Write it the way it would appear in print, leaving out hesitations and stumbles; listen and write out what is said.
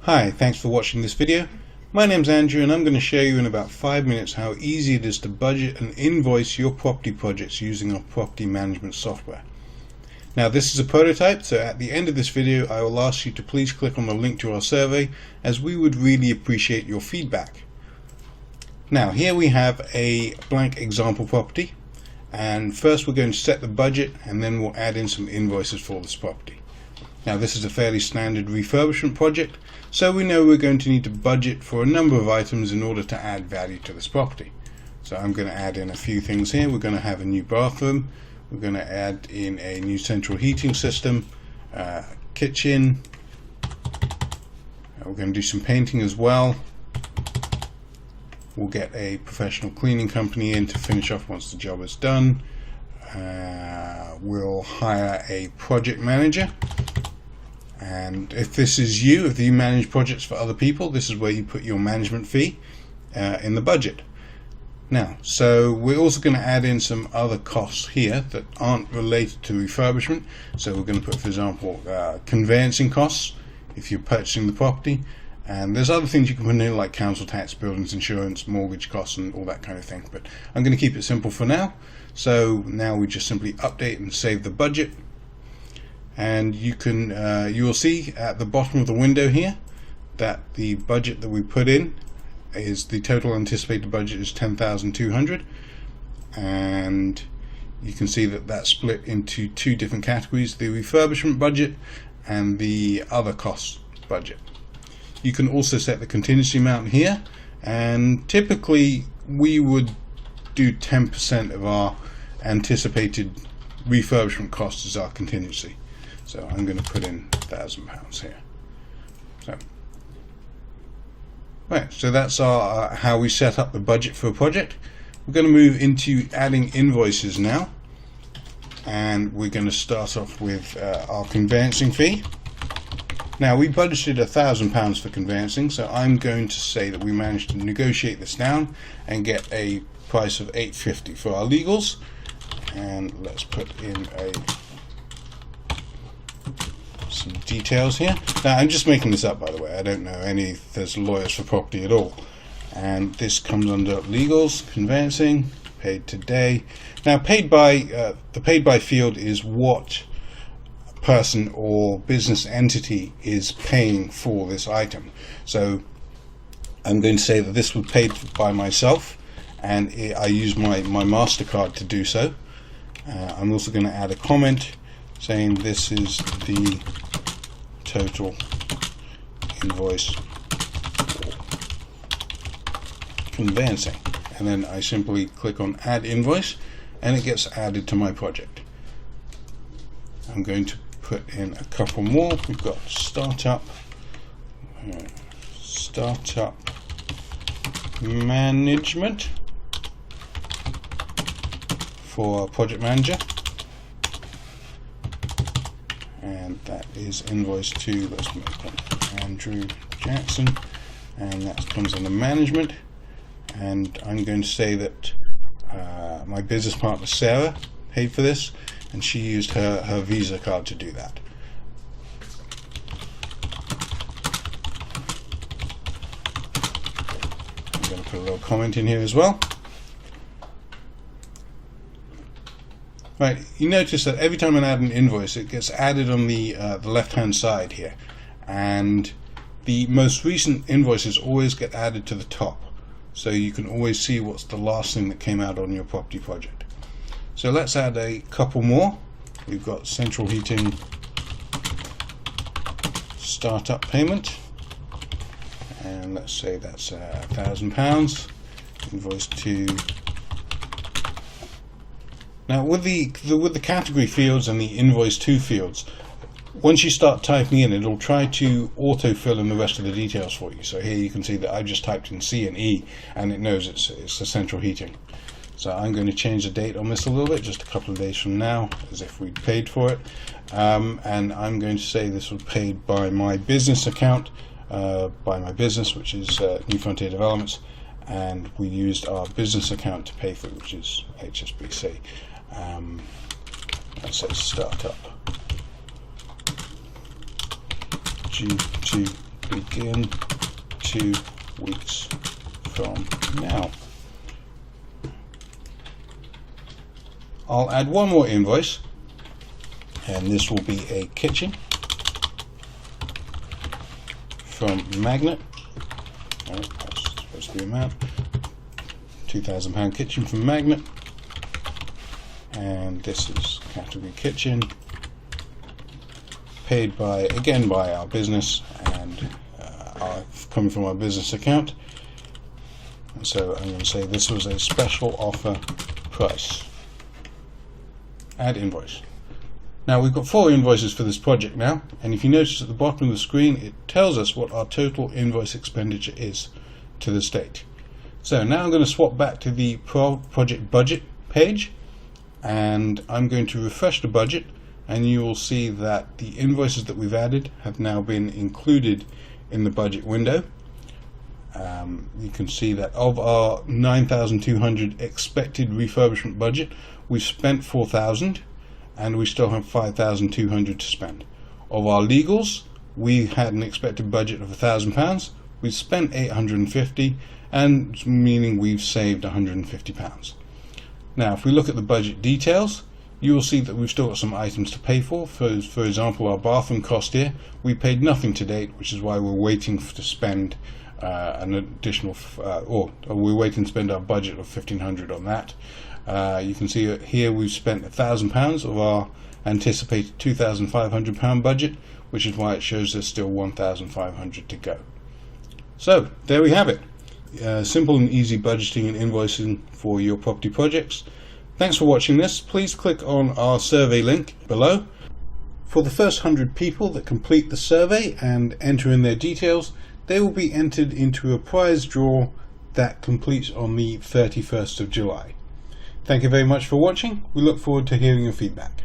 Hi, thanks for watching this video. My name's Andrew and I'm going to show you in about 5 minutes how easy it is to budget and invoice your property projects using our property management software. Now this is a prototype, so at the end of this video I will ask you to please click on the link to our survey, as we would really appreciate your feedback. Now here we have a blank example property, and first we're going to set the budget and then we'll add in some invoices for this property. Now this is a fairly standard refurbishment project, so we know we're going to need to budget for a number of items in order to add value to this property. So I'm going to add in a few things here. We're going to have a new bathroom, we're going to add in a new central heating system, kitchen, we're going to do some painting as well. We'll get a professional cleaning company in to finish off once the job is done. We'll hire a project manager. And if this is you, if you manage projects for other people, this is where you put your management fee in the budget. Now, so we're also going to add in some other costs here that aren't related to refurbishment. So we're going to put, for example, conveyancing costs if you're purchasing the property. And there's other things you can put in like council tax, buildings insurance, mortgage costs and all that kind of thing. But I'm going to keep it simple for now. So now we just simply update and save the budget. And you can you will see at the bottom of the window here that the budget that we put in is the total anticipated budget is 10,200, and you can see that that's split into two different categories: the refurbishment budget and the other costs budget. You can also set the contingency amount here, and typically we would do 10% of our anticipated refurbishment costs as our contingency. So I'm going to put in £1,000 here. So that's our how we set up the budget for a project. We're going to move into adding invoices now, and we're going to start off with our conveyancing fee. Now we budgeted £1,000 for conveyancing, so I'm going to say that we managed to negotiate this down and get a price of £850 for our legals. And let's put in some details here. Now I'm just making this up, by the way. I don't know any there's lawyers for property at all. And this comes under legals, conveyancing, paid today. Now paid by the paid by field is what person or business entity is paying for this item. So I'm going to say that this was paid by myself, and I use my MasterCard to do so. I'm also going to add a comment saying this is the total invoice for conveyancing, and then I simply click on add invoice and it gets added to my project. I'm going to put in a couple more. We've got startup management for our project manager, and that is invoice to, let's make that Andrew Jackson, and that comes under management. And I'm going to say that my business partner Sarah paid for this, and she used her Visa card to do that. I'm going to put a little comment in here as well. Right, you notice that every time I add an invoice, it gets added on the left-hand side here, and the most recent invoices always get added to the top, so you can always see what's the last thing that came out on your property project. So let's add a couple more. We've got central heating startup payment, and let's say that's £1,000. Invoice to. Now with the category fields and the invoice to fields, once you start typing in, it'll try to auto-fill in the rest of the details for you. So here you can see that I've just typed in C and E, and it knows it's the central heating. So I'm going to change the date on this a little bit, just a couple of days from now, as if we'd paid for it. And I'm going to say this was paid by my business account, by my business, which is New Frontier Developments, and we used our business account to pay for it, which is HSBC. That says startup due to begin 2 weeks from now. I'll add one more invoice, and this will be a kitchen from Magnet. Oh, that's supposed to be amount. £2,000 kitchen from Magnet, and this is category kitchen, paid by again by our business, and coming from our business account. And so I'm going to say this was a special offer price. Add invoice. Now we've got 4 invoices for this project now, and if you notice at the bottom of the screen it tells us what our total invoice expenditure is to this date. So now I'm going to swap back to the project budget page, and I'm going to refresh the budget, and you will see that the invoices that we've added have now been included in the budget window. You can see that of our 9,200 expected refurbishment budget, we've spent 4,000 and we still have 5,200 to spend. Of our legals, we had an expected budget of £1,000, we've spent 850, and meaning we've saved £150. Now if we look at the budget details, you will see that we've still got some items to pay for. For example, our bathroom cost here, we paid nothing to date, which is why we're waiting to spend an additional, or we're waiting to spend our budget of 1,500 on that. You can see here we've spent £1,000 of our anticipated £2,500 budget, which is why it shows there's still 1,500 to go. So there we have it. Simple and easy budgeting and invoicing for your property projects. Thanks for watching this. Please click on our survey link below. For the first 100 people that complete the survey and enter in their details, they will be entered into a prize draw that completes on the 31st of July. Thank you very much for watching. We look forward to hearing your feedback.